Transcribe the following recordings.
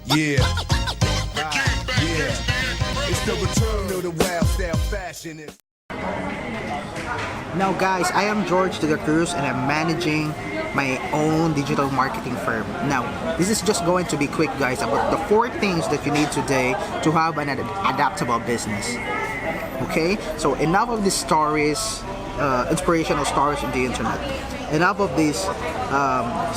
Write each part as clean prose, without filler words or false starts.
Yeah. Yeah. It's the return of the wild style fashion. Now guys, I am George de la Cruz and I'm managing my own digital marketing firm. Now, this is just going to be quick guys about the 4 things that you need today to have an adaptable business. Okay, so enough of these stories, inspirational stories on the internet. Enough of these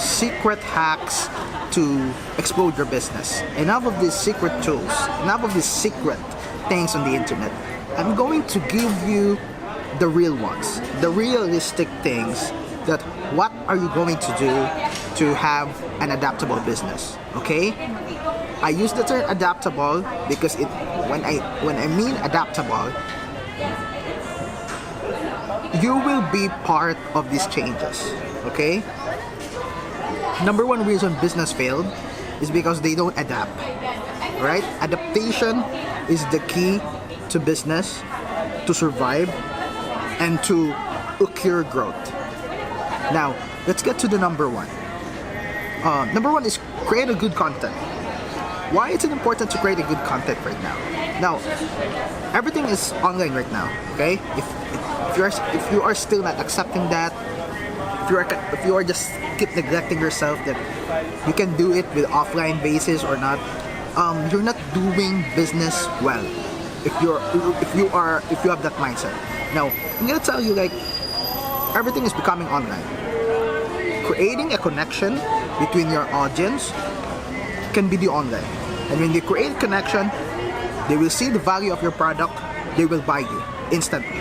secret hacks to explode your business. Enough of these secret tools. Enough of these secret things on the internet. I'm going to give you the real ones, the realistic things that what are you going to do to have an adaptable business. Okay, I use the term adaptable because when I mean adaptable, you will be part of these changes. Okay, number 1 reason business failed is because they don't adapt. Right, adaptation is the key to business, to survive and to occur growth. Now, let's get to the number 1. Number 1 is create a good content. Why is it important to create a good content right now? Now, everything is online right now. Okay, if you are still not accepting that, if you are just keep neglecting yourself that you can do it with offline basis or not, you're not doing business well. If you have that mindset. Now, I'm gonna tell you, like, everything is becoming online. Creating a connection between your audience can be the online. And when they create a connection, they will see the value of your product, they will buy you instantly.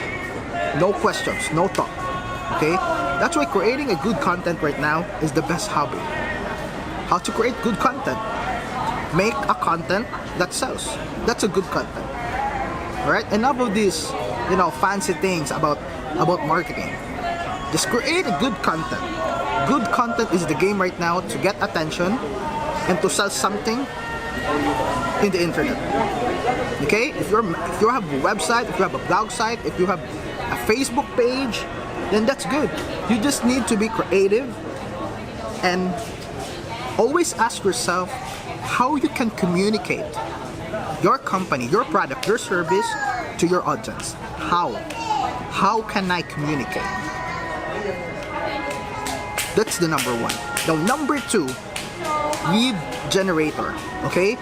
No questions, no thought. Okay? That's why creating a good content right now is the best hobby. How to create good content? Make a content that sells. That's a good content. Alright? Enough of these, fancy things about marketing. Just create a good content. Good content is the game right now to get attention and to sell something in the internet. Okay? If you have a website, if you have a blog site, if you have a Facebook page, then that's good. You just need to be creative and always ask yourself how you can communicate your company, your product, your service to your audience. How can I communicate? That's the number 1. Now, number 2, lead generator. Okay,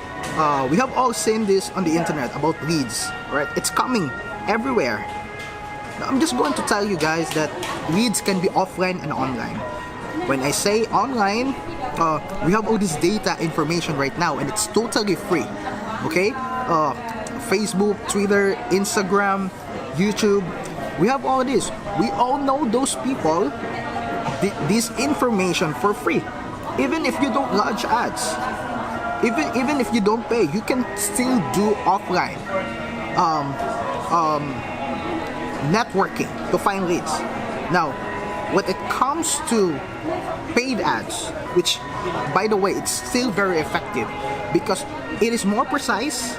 we have all seen this on the internet about leads, right? It's coming everywhere. Now, I'm just going to tell you guys that leads can be offline and online. When I say online, we have all this data information right now and it's totally free. Okay, Facebook, Twitter, Instagram, YouTube, we have all this. We all know those people this information for free. Even if you don't launch ads, even if you don't pay, you can still do offline networking to find leads. Now, when it comes to paid ads, which by the way, it's still very effective because it is more precise,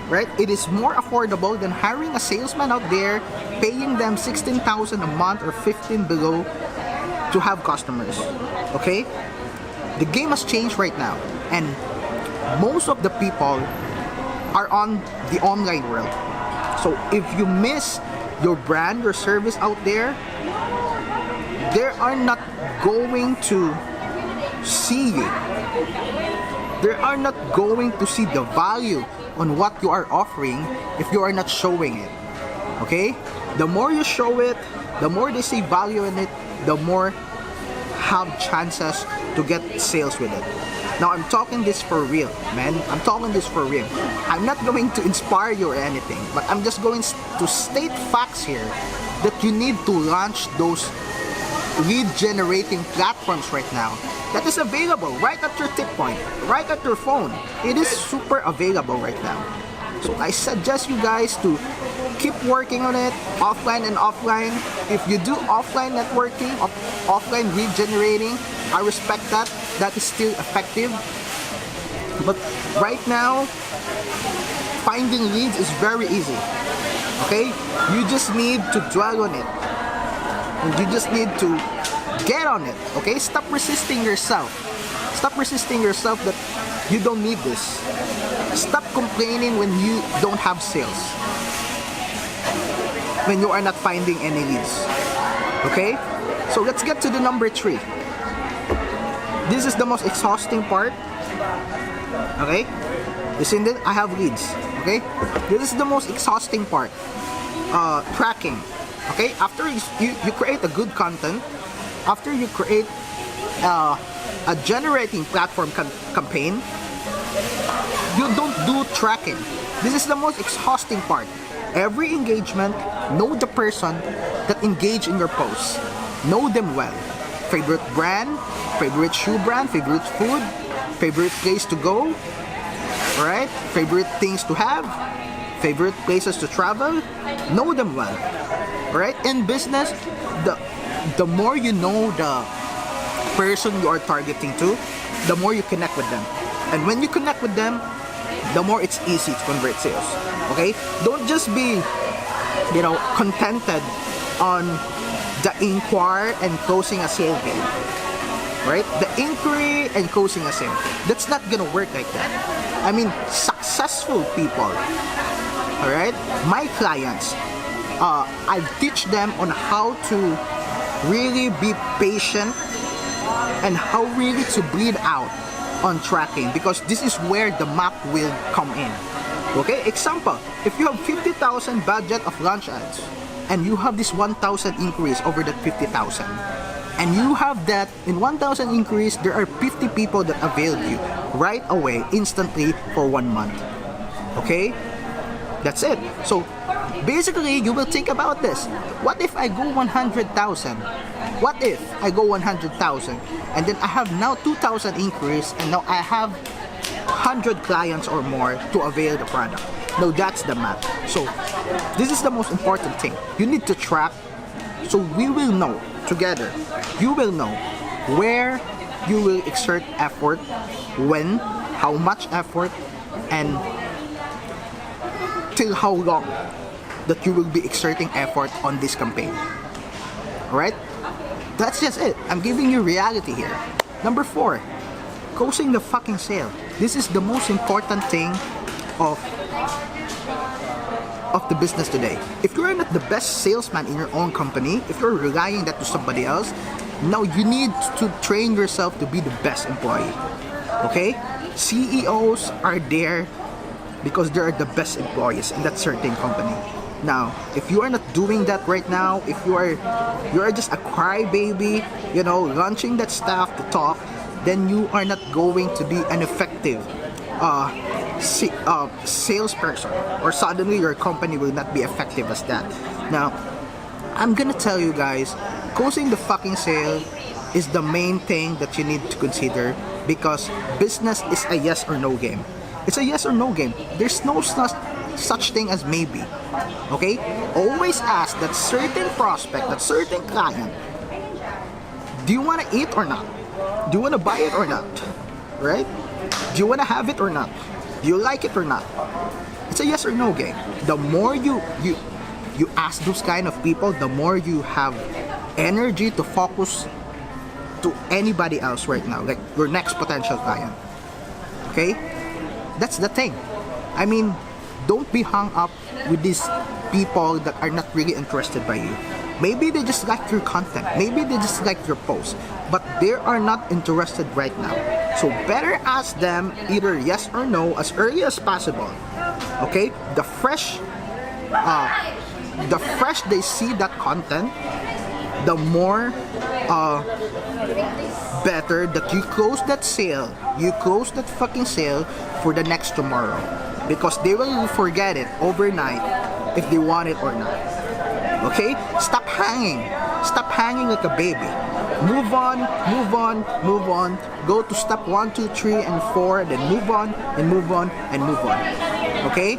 right? It is more affordable than hiring a salesman out there, paying them 16,000 a month or 15 below to have customers. Okay? The game has changed right now, and most of the people are on the online world. So if you miss your brand, your service out there, they are not going to see you. They are not going to see the value on what you are offering if you are not showing it. Okay? The more you show it, the more they see value in it, the more have chances to get sales with it. Now, I'm talking this for real, man. I'm talking this for real. I'm not going to inspire you or anything, but I'm just going to state facts here that you need to launch those lead generating platforms right now. That is available right at your tip point, right at your phone. It is super available right now. So I suggest you guys to keep working on it, offline and offline. If you do offline networking, offline lead generating, I respect that. That is still effective. But right now, finding leads is very easy. Okay? You just need to dwell on it. And you just need to get on it. Okay? Stop resisting yourself. Stop resisting yourself that you don't need this. Stop complaining when you don't have sales, when you are not finding any leads. Okay? So let's get to the number 3. This is the most exhausting part. Okay? Listen, I have leads. Okay? This is the most exhausting part. Tracking. Okay? After you create a good content, after you create a generating platform campaign, you don't do tracking. This is the most exhausting part. Every engagement, know the person that engage in your posts. Know them well. Favorite brand, favorite shoe brand, favorite food, favorite place to go, right? Favorite things to have, favorite places to travel. Know them well, right? In business, the more you know the person you are targeting to, the more you connect with them. And when you connect with them, the more it's easy to convert sales. Okay? Don't just be, contented on the inquire and closing a sale game. Right? The inquiry and closing a sale. That's not gonna work like that. I mean, successful people, alright? My clients, I teach them on how to really be patient and how really to bleed out on tracking, because this is where the map will come in. Okay, example, if you have 50,000 budget of launch ads and you have this 1,000 increase over that 50,000, and you have that in 1,000 increase, there are 50 people that availed you right away, instantly, for 1 month. Okay, that's it. So basically, you will think about this. What if I go 100,000? What if I go 100,000 and then I have now 2,000 increase, and now I have 100 clients or more to avail the product? Now that's the math. So this is the most important thing. You need to track, so we will know together. You will know where you will exert effort, when, how much effort, and till how long that you will be exerting effort on this campaign. Alright? That's just it. I'm giving you reality here. Number 4, closing the fucking sale. This is the most important thing of the business today. If you're not the best salesman in your own company, if you're relying that to somebody else, now you need to train yourself to be the best employee. Okay? CEOs are there because they are the best employees in that certain company. Now, if you are not doing that right now, if you are just a crybaby, launching that stuff to talk, then you are not going to be an effective salesperson, or suddenly your company will not be effective as that. Now, I'm gonna tell you guys, closing the fucking sale is the main thing that you need to consider, because business is a yes or no game. It's a yes or no game. There's no such thing as maybe. Okay? Always ask that certain prospect, that certain client, do you want to eat or not? Do you want to buy it or not? Right? Do you want to have it or not? Do you like it or not? It's a yes or no game. The more you ask those kind of people, the more you have energy to focus to anybody else right now, like your next potential client. Okay? That's the thing. I mean, don't be hung up with these people that are not really interested by you. Maybe they just like your content. Maybe they just like your post. But they are not interested right now. So better ask them either yes or no as early as possible. Okay? The fresh they see that content, the more better that you close that sale. You close that fucking sale for the next tomorrow. Because they will forget it overnight if they want it or not. Okay? Stop hanging. Stop hanging like a baby. Move on, move on, move on. Go to step 1, 2, 3, and 4, then move on, and move on, and move on. Okay?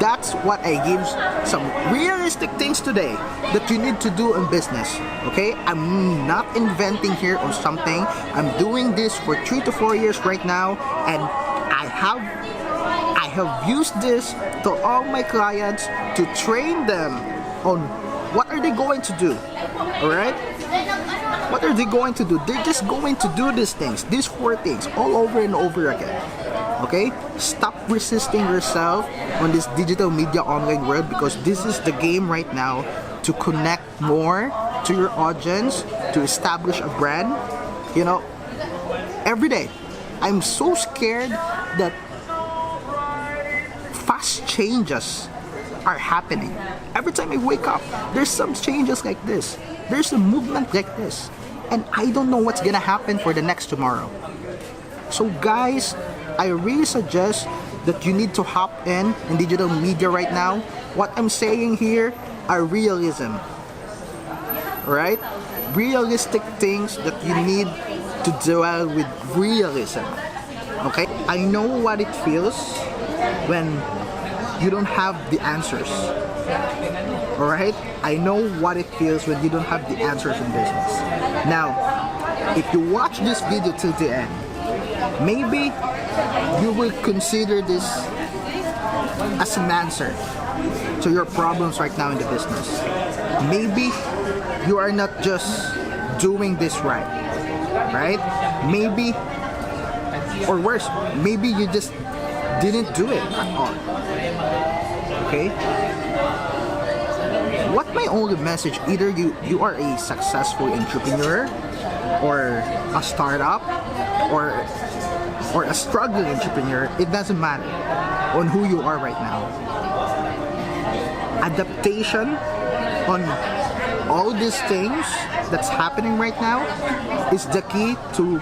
That's what I give some realistic things today that you need to do in business. Okay? I'm not inventing here on something. I'm doing this for 3 to 4 years right now, and I have used this to all my clients to train them on what are they going to do. Alright? What are they going to do? They're just going to do these things, these 4 things, all over and over again. Okay? Stop resisting yourself on this digital media online world, because this is the game right now to connect more to your audience, to establish a brand. You know, every day, I'm so scared that fast changes are happening. Every time I wake up, there's some changes like this. There's a movement like this. And I don't know what's gonna happen for the next tomorrow. So guys, I really suggest that you need to hop in digital media right now. What I'm saying here are realism. Right? Realistic things that you need to dwell with realism. Okay? I know what it feels when you don't have the answers. Alright? I know what it feels when you don't have the answers in business. Now, if you watch this video till the end, maybe you will consider this as an answer to your problems right now in the business. Maybe you are not just doing this right? Maybe, or worse, maybe you just didn't do it at all. Okay? What my only message, either you are a successful entrepreneur, or a startup, or a struggling entrepreneur, it doesn't matter on who you are right now. Adaptation on all these things that's happening right now is the key to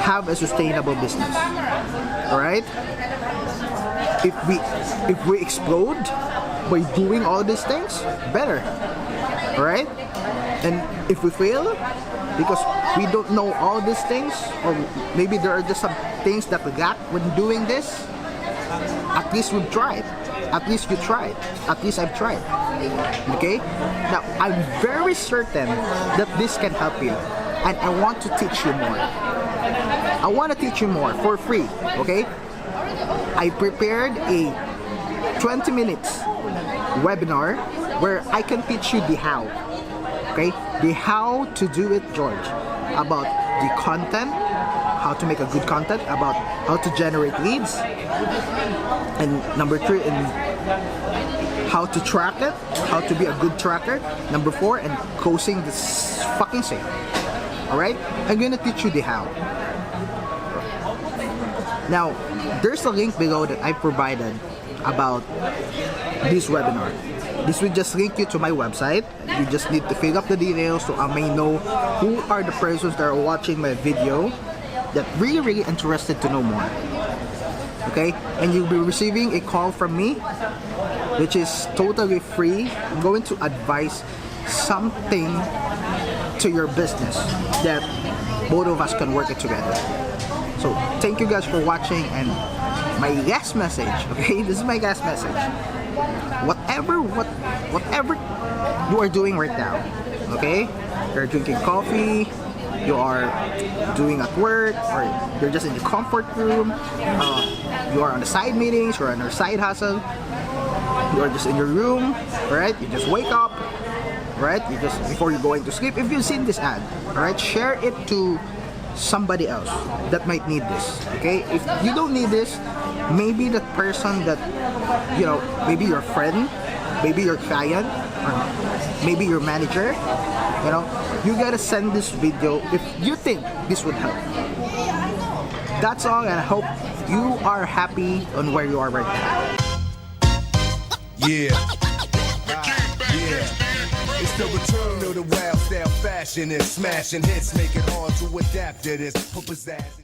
have a sustainable business. Alright? If we explode by doing all these things, better. Alright? And if we fail because we don't know all these things, or maybe there are just some things that we got when doing this, at least we've tried. At least you tried. At least I've tried. Okay? Now, I'm very certain that this can help you. And I want to teach you more. I want to teach you more for free. Okay? I prepared a 20 minutes webinar where I can teach you the how. Okay? The how to do it, George. About the content, how to make a good content, about how to generate leads, and number 3, and how to track it, how to be a good tracker, number 4, and closing this fucking sale. Alright? I'm gonna teach you the how. Now, there's a link below that I provided about this webinar. This will just link you to my website. You just need to fill up the details so I may know who are the persons that are watching my video that really interested to know more. Okay? And you'll be receiving a call from me, which is totally free. I'm going to advise something to your business that both of us can work it together. So thank you guys for watching, and my last message, okay? This is my last message. Whatever you are doing right now, okay? You're drinking coffee, you are doing at work, or you're just in your comfort room, you are on the side meetings, you're on your side hustle, you are just in your room, right? You just wake up, right? You just, before you're going to sleep, if you've seen this ad, right? Share it to somebody else that might need this. Okay, if you don't need this, maybe that person that, you know, maybe your friend, maybe your client, or maybe your manager, you know, you gotta send this video if you think this would help. That's all, and I hope you are happy on where you are right now. Yeah. It's the return of the wild style fashion and smashing hits, make it hard to adapt to this. Put pizzazz.